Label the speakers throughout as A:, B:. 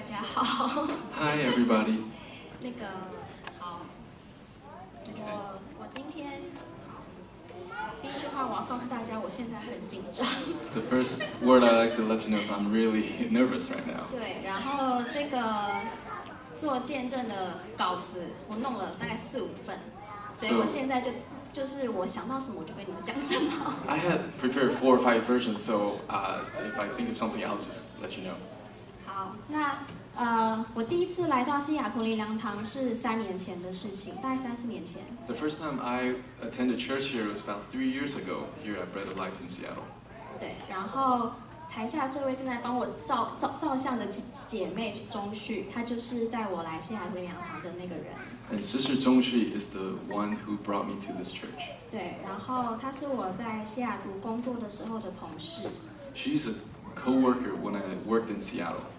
A: 家好。
B: Hi everybody.
A: 那个好，我今天第一句话我要告诉大家，我现在很紧张。
B: The first word I like to let you know is I'm really nervous right now.
A: 对，然后这个做见证的稿子我弄了大概4-5份，所以我现在就是我想到什么我就跟你们讲什么。
B: I had prepared 4 or 5 versions, so if I think of something, I'll just let you know.
A: 好，那我第一次来到西雅图灵粮堂是3年前的事情，大概3-4年前。
B: The first time I attended church here was about 3 years ago here at Bread of Life in Seattle.
A: 对，然后台下这位正在帮我照相的姐妹钟旭，她就是带我来西雅图灵粮堂的那个人。
B: And Sister Zhongxi is the one who brought me to this church.
A: 对，然后她是我在西雅图工作的时候的同事。
B: She's a co-worker when I worked in Seattle.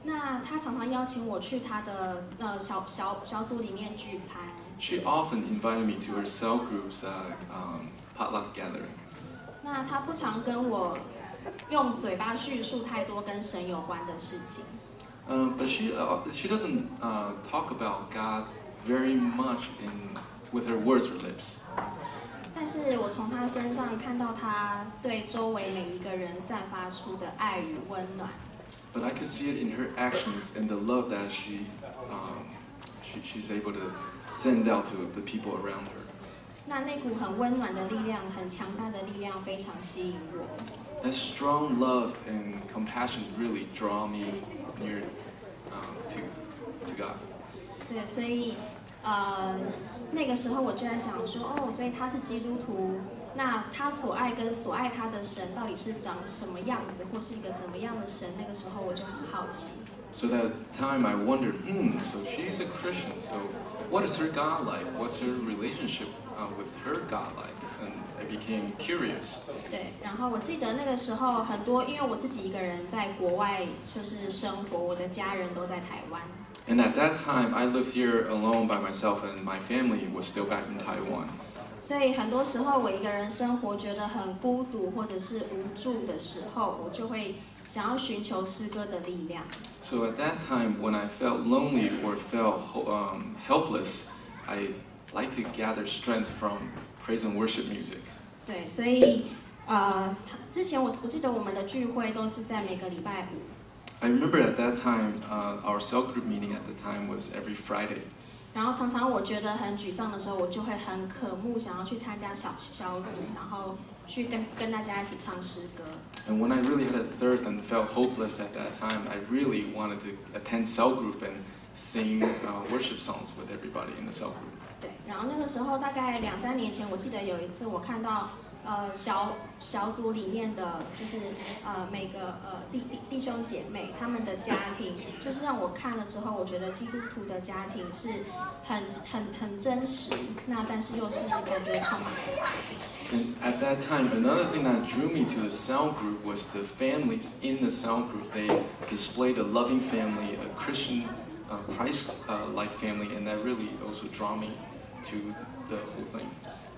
A: 那她常常邀请我去她的小组里面聚餐。
B: She often invited me to her cell group's potluck gathering.
A: 那她不常跟我用嘴巴叙述太多跟神有关的事情。
B: But she doesn't talk about God very much with her words or lips.
A: 但是我从她身上看到她对周围每一个人散发出的爱与温暖。
B: But I could see it in her actions and the love that she's able to send out to the people around her.
A: 那股很温暖的力量，很强大的力量，非常吸引我。
B: That strong love and compassion really draw me near to God.
A: 对，所以那个时候我就在想说，所以他是基督徒，那他所爱跟所爱他的神到底是长什么样子，或是一个怎么样的神？那个时候我就很好奇。
B: So that time I wondered, so she's a Christian, so what is her God like? What's her relationship with her God like? And I became curious.
A: 对，然后我记得那个时候很多，因为我自己一个人在国外就是生活，我的家人都在台湾。
B: And at that time, I lived here alone by myself, and my family was still back in Taiwan.
A: 所以很多时候我一个人生活觉得很孤独或者是无助的时候，我就会想要寻求诗歌的力量。
B: So at that time, when I felt lonely or felt helpless, I like to gather strength from praise and worship music.
A: 对，所以之前我记得我们的聚会都是在每个礼拜五。
B: I remember at that time, our cell group meeting at the time was every Friday.
A: 然后常常我觉得很沮丧的时候，我就会很渴慕想要去参加小组，然后去跟大家一起唱诗歌。
B: And when I really had a thirst and felt hopeless at that time, I really wanted to attend cell group and sing worship songs with everybody in the cell group.
A: 对，然后那个时候大概2-3年前，我记得有一次我看到小组里面的就是每个弟兄姐妹他们的家庭，就是让我看了之后，我觉得基督徒的家庭是很真实，那但是又是感觉充满爱。
B: And at that time, another thing that drew me to the cell group was the families in the cell group. They displayed a loving family, a Christian, Christ-like family, and that really also drew me to the whole thing.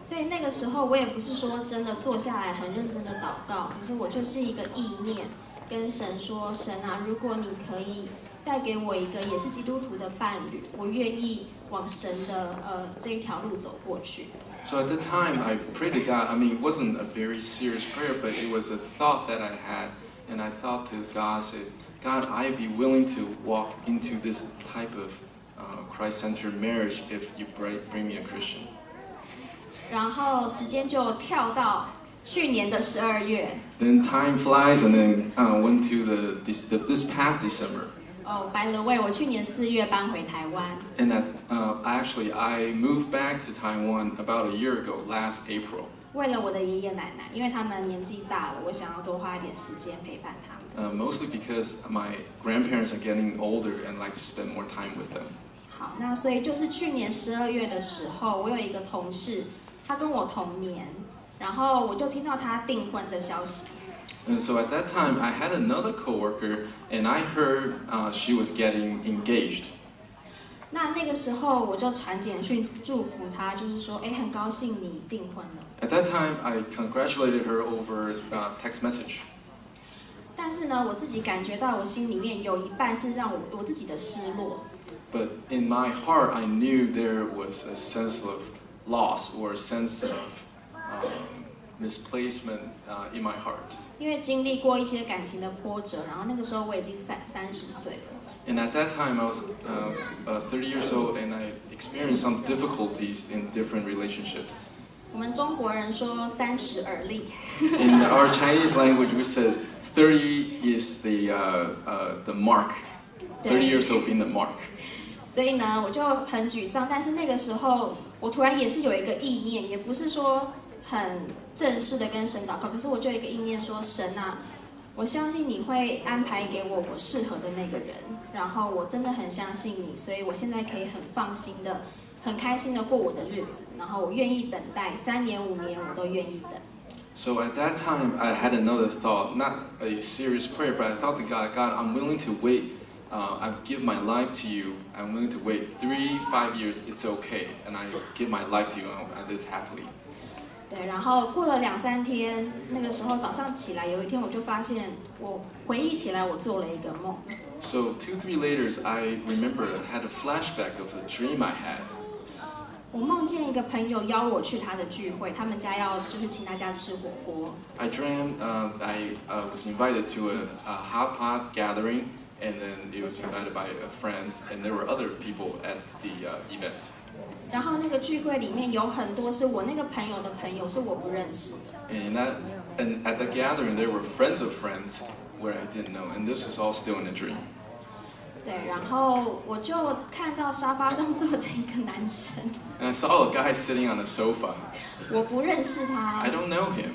A: 所以那个时候我也不是说真的坐下来很认真的祷告，可是我就是一个意念，跟神说：神啊，如果你可以带给我一个也是基督徒的伴侣，我愿意往神的这一条路走过去。
B: So at the time, I prayed to God. I mean, it wasn't a very serious prayer, but it was a thought that I had, and I thought to God, said, God, I'd be willing to walk into this type of Christ-centered marriage if you bring me a Christian.
A: 然后时间就跳到去年的12月。
B: Then time flies, and then went to this past December.
A: By the way, 我去年4月搬回台湾。
B: And actually, I moved back to Taiwan about a year ago, last April.
A: 为了我的爷爷奶奶，因为他们年纪大了，我想要多花一点时间陪伴他们。
B: Mostly because my grandparents are getting older and like to spend more time with them.
A: 好，那所以就是去年12月的时候，我有一个同事，他跟我同年，然后我就听到他订婚的消息。
B: And so at that time, I had another coworker, and I heard she was getting engaged.
A: 那个时候我就传简讯祝福他，就是说，很高兴你订婚了。
B: At that time, I congratulated her over text message.
A: 但是呢，我自己感觉到我心里面有一半是让我自己的失落。
B: But in my heart, I knew there was a sense of loss or a sense of misplacement in my heart.
A: 因为经历过一些感情的波折，然后那个时候我已经30岁了。
B: And at that time, I was 30 years old, and I experienced some difficulties in different relationships.
A: 我们中国人说30而立。
B: In our Chinese language, we said 30 is the mark. 30 years old being the mark.
A: 所以呢，我就很沮丧。但是那个时候，我突然也是有一个意念，也不是说很正式的跟神祷告，可是我就有一个意念说：神啊，我相信你会安排给我适合的那个人，然后我真的很相信你，所以我现在可以很放心的、很开心的过我的日子，然后我愿意等待3年5年，我都愿意等。
B: So at that time, I had another thought, not a serious prayer, but I thought to God, I'm willing to wait. I give my life to you. I'm willing to wait 3-5 years. It's okay, and I give my life to you, and I live happily.
A: 对，然后过了2-3天，那个时候早上起来，有一天我就发现，我回忆起来，我做了一个梦。
B: So 2-3 later, I remember I had a flashback of a dream I had.
A: 我梦见一个朋友邀我去他的聚会，他们家要就是请大家吃火锅。
B: I dreamed I was invited to a hot pot gathering, and then it was invited by a friend, and there were other people at the event.
A: 然后那个聚会里面有很多是我那个朋友的朋友，是我不认识的。
B: And at the gathering, there were friends of friends where I didn't know, and this was all still in a dream.
A: 对，然后我就看到沙发上坐着一个男生。
B: And I saw a guy sitting on a sofa.
A: 我不认识他。
B: I don't know him.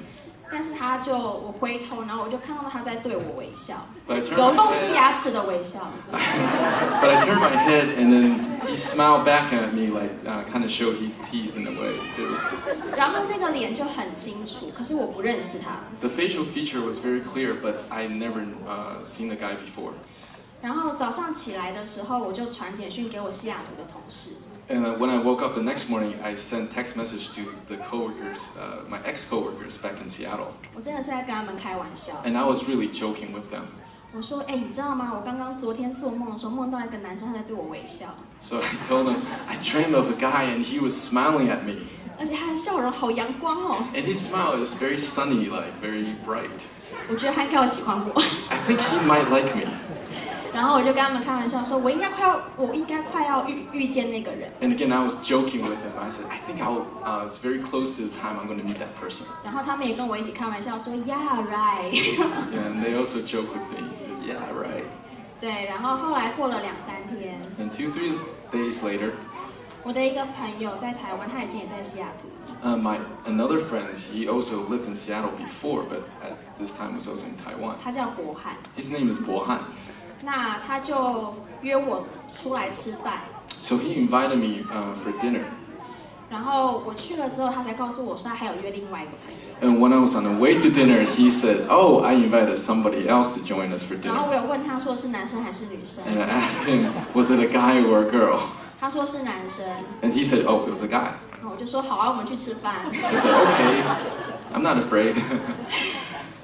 A: 但是我回头，然后我就看到他在对我微笑，
B: 有
A: 露出牙齿的微笑。
B: But I turned my head, and then he smiled back at me, like kind of showed his teeth in a way too.
A: 然后那个脸就很清楚，可是我不认识他。
B: The facial feature was very clear, but I never seen the guy before.
A: 然后早上起来的时候，我就传简讯给我西雅图的同事。
B: And when I woke up the next morning, I sent text message to the coworkers, my ex-coworkers back in Seattle.
A: 我真的是在跟他们开玩笑。
B: And I was really joking with them.
A: 我说，你知道吗？我昨天做梦的时候，梦到一个男生他在对我微笑。
B: So I told them I dreamed of a guy and he was smiling at me.
A: 而且他的笑容好阳光哦。
B: And his smile is very sunny, like very bright.
A: 我觉得他应该会喜欢我。
B: I think he might like me.
A: 然后我就跟他们开玩笑说，我应该快要遇见那个人。
B: And again, I was joking with him. I said, I think it's very close to the time I'm going to meet that person.
A: 然后他们也跟我一起开玩笑说 ，Yeah, right.
B: And they also joke with me. Yeah, right.
A: 对，然后后来过了2-3天。
B: And 2-3 days later.
A: 我的一个朋友在台湾，他以前也在西雅图。
B: Another friend, he also lived in Seattle before, but at this time was also in Taiwan.
A: 他叫博翰。
B: His name is 博翰。
A: 那他就约我出来吃饭。
B: So he invited me for dinner.
A: 然后我去了之后，他才告诉我说他还有约另外一个朋友。
B: And when I was on the way to dinner, he said, "Oh, I invited somebody else to join us for dinner."
A: 然后我有问他说是男生还是女生。
B: And I asked him, "Was it a guy or a girl?"
A: 他说是男生。
B: And he said, "Oh, it was a guy."
A: 然后我就说好啊，我们去吃饭。
B: I said, "Okay, I'm not afraid."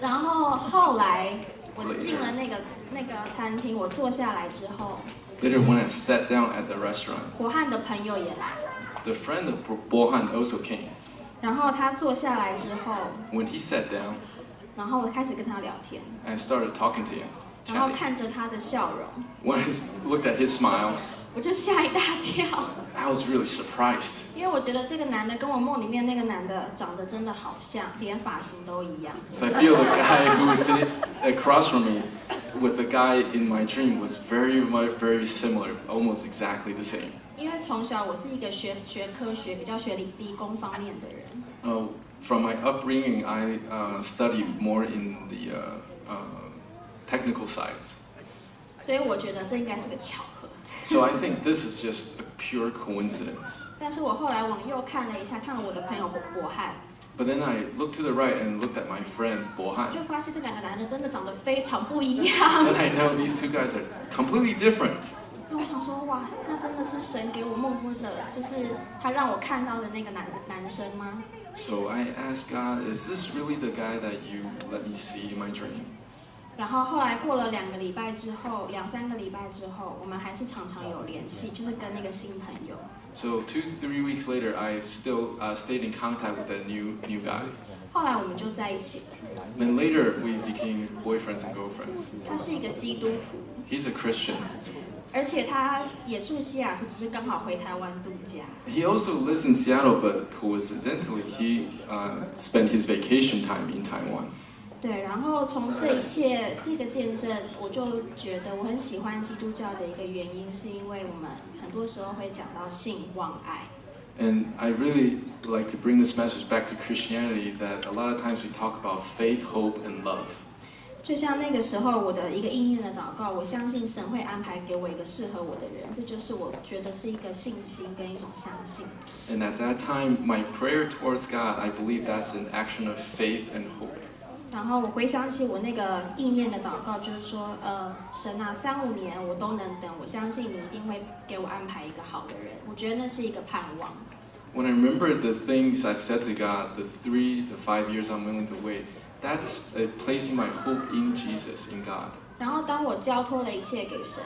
A: 然后后来我进了那个餐厅，我坐下来之后。
B: Later, when I sat down at the restaurant,
A: 博翰的朋友也来。
B: The friend of 博翰 also came.
A: 然后他坐下来之后。
B: When he sat down.
A: 然后我开始跟他聊天。
B: I started talking to him.
A: 然后看着他的笑容。
B: When I looked at his smile.
A: 我就吓一大跳。
B: I was really surprised.
A: 因为我觉得这个男的跟我梦里面那个男的长得真的好像，连发型都一样。
B: So I feel the guy who was sitting across from me with the guy in my dream was very similar, almost exactly the same.
A: 因为从小我是一个学科学比较学理工方面的人。
B: From my upbringing, I studied more in the technical sides.
A: 所以我觉得这应该是个巧合。
B: So I think this is just a pure coincidence.
A: 但是我后来往右看了一下，看了我的朋友博翰。
B: But then I looked to the right and looked at my friend 博翰。
A: 就发现这两个男的真的长得非常不一样。
B: And I know these two guys are completely different.
A: 那我想说，哇，那真的是神给我梦中的，就是他让我看到的那个男生吗？
B: So I asked God, is this really the guy that you let me see in my dream?
A: 然后后来过了2个礼拜之后，2-3个礼拜之后，我们还是常常有联系，就是跟那个新朋友。
B: So 2-3 weeks later, I still stayed in contact with that new guy.
A: 后来我们就在一起了。
B: Then later we became boyfriends and girlfriends.
A: 他是一个基督徒，
B: He's a Christian.
A: 而且他也住西雅图，只是刚好回台湾度假。
B: He also lives in Seattle, but coincidentally, he spent his vacation time in Taiwan.
A: 对，然后从这个见证，我就觉得我很喜欢基督教的一个原因，是因为我们很多时候会讲到信望爱。
B: And I really like to bring this message back to Christianity, that a lot of times we talk about faith, hope, and love.
A: 就像那个时候我的一个意念的祷告，我相信神会安排给我一个适合我的人，这就是我觉得是一个信心跟一种相信。
B: And at that time, my prayer towards God, I believe that's an action of faith and hope.
A: 然后我回想起我那个意念的祷告，就是说，神啊，3-5年我都能等，我相信你一定会给我安排一个好的人。我觉得那是一个盼望。
B: When I remember the things I said to God, the 3 to 5 years I'm willing to wait, that's placing my hope in Jesus, in God.
A: 然后当我交托了一切给神，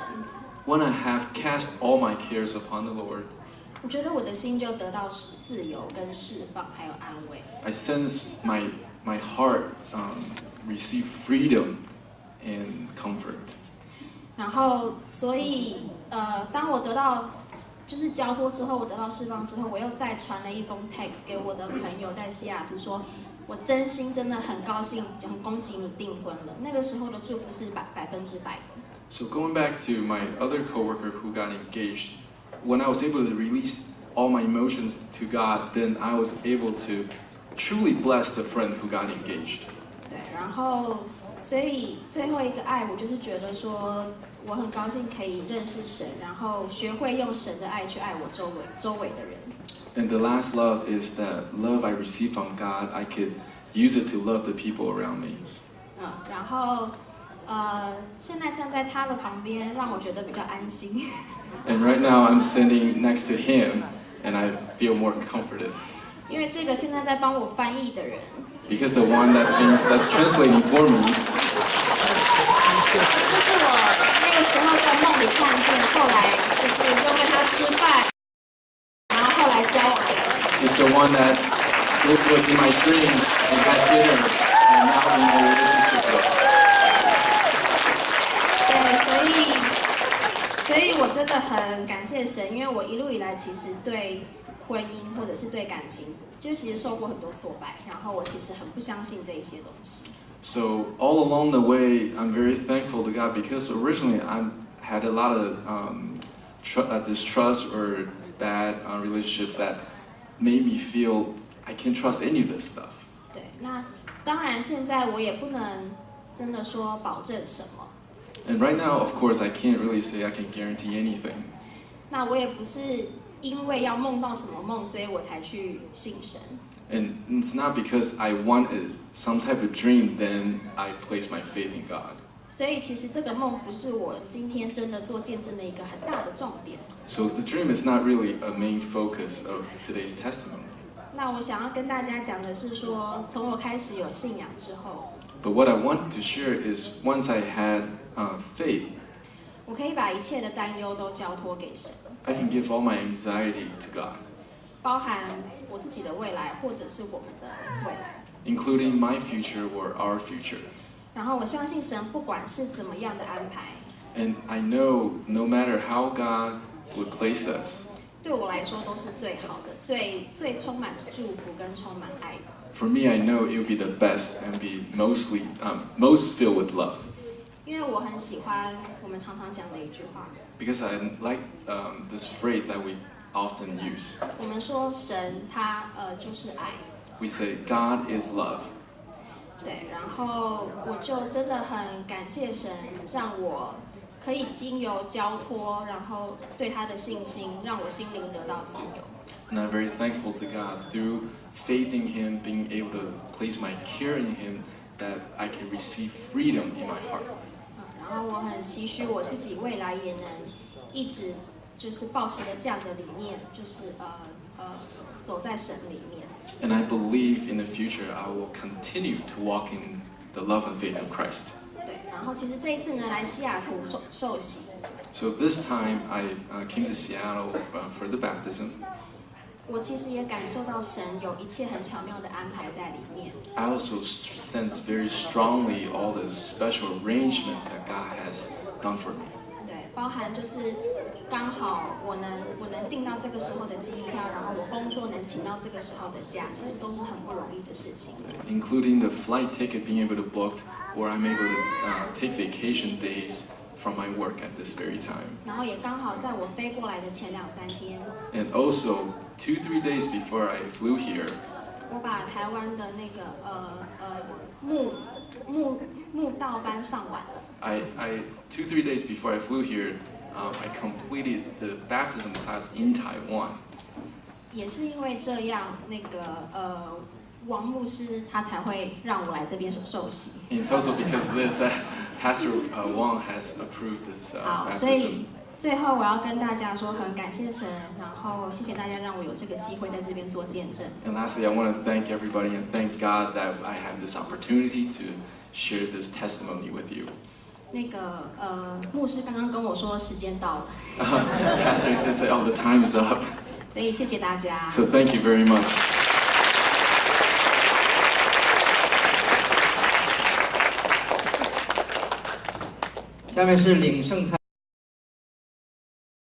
B: When I have cast all my cares upon the Lord,
A: 我觉得我的心就得到自由跟释放，还有安慰。
B: I sense my heart receive freedom and comfort.
A: 然后，所以，当我得到就是交托之后，我得到释放之后，我又再传了一封 text 给我的朋友在西雅图，说我真心真的很高兴，很恭喜你订婚了。那个时候的祝福是100%的。
B: So going back to my other coworker who got engaged, when I was able to release all my emotions to God, then I was able to truly bless the friend who got engaged.
A: 对，然后，所以最后一个爱，我就是觉得说，我很高兴可以认识神，然后学会用神的爱去爱我周围的人。
B: And the last love is that love I received from God, I could use it to love the people around me.
A: 然后，现在站在他的旁边，让我觉得比较安心。
B: And right now I'm sitting next to him, and I feel more comforted.
A: 因为这个现在在帮我翻译的人，
B: Because the one that's translating for me,
A: 就是我那个时候在梦里看见，后来就是又跟他吃饭，然后后来交往的。
B: is the one that was in my dream and had dinner, and now in a relationship with.
A: 对，所以我真的很感谢神，因为我一路以来其实对婚姻或者是对感情，就其实受过很多挫败，然后我其实很不相信这一些东西。
B: So all along the way, I'm very thankful to God, because originally I had a lot of distrust or bad relationships that made me feel I can't trust any of this stuff.
A: 对，那当然现在我也不能真的说保证什么。
B: And right now, of course, I can't really say I can guarantee anything.
A: 那我也不是因为要梦到什么梦，所以我才去信神。
B: And it's not because I wanted some type of dream, then I place my faith in God.
A: 所以其实这个梦不是我今天真的做见证的一个很大的重点。
B: So the dream is not really a main focus of today's testimony.
A: 那我想要跟大家讲的是说，从我开始有信仰之后，
B: But what I want to share is once I had faith,
A: 我可以把一切的担忧都交托给神，
B: I can give all my anxiety to God,
A: 包含我自己的未来，或者是我们的未来。
B: including my future or our future.
A: 然后我相信神不管是怎么样的安排，
B: And I know no matter how God would place us,
A: 对我来说都是最好的，最充满祝福跟充满爱的。
B: for me, I know it would be the best and be most filled with love.
A: 因为我很喜欢我们常常讲的一句话，
B: Because I like this phrase that we often use.
A: 我们说神他就是爱，
B: We say God is love.
A: 对，然后我就真的很感谢神，让我可以经由交托，然后对他的信心，让我心灵得到自由。
B: And I'm very thankful to God through faith in Him, being able to place my care in Him, that I can receive freedom in my heart.
A: 然后我很期许我自己未来也能一直就是保持着这样的理念，就是走在神里面。
B: And I believe in the future I will continue to walk in the love and faith of Christ.
A: 对，然后其实这一次呢，来西雅图受洗。
B: So this time I came to Seattle for the baptism.
A: 我其实也感受到神有一切很巧妙的安排在里面。
B: I also sense very strongly all the special arrangements that God has done for me.
A: 对，包含就是刚好我能订到这个时候的机票，然后我工作能请到这个时候的假，其实都是很不容易的事情。
B: Including the flight ticket being able to book, or I'm able to take vacation days from my work at this very time.
A: 然后也刚好在我飞过来的前2、3天。
B: And also 2-3 days before I flew here.
A: 我把台湾的那个慕道班上完了。
B: I 2-3 days before I flew here, I completed the baptism class in Taiwan.
A: 也是因为这样，那个王牧师他才会让我来这边受洗。
B: It's also because of this that Pastor Wang has approved this
A: 好，所
B: baptism.
A: 以最后我要跟大家说，很感谢神，然后谢谢大家让我有这个机会在这边做见证。
B: And lastly, I want to thank everybody and thank God that I have this opportunity to share this testimony with you.
A: 那个牧师刚刚跟我说时间到了。
B: Pastor just said, "Oh, the time is up."
A: 所以谢谢大家。
B: So thank you very much.
C: 下面是领圣餐。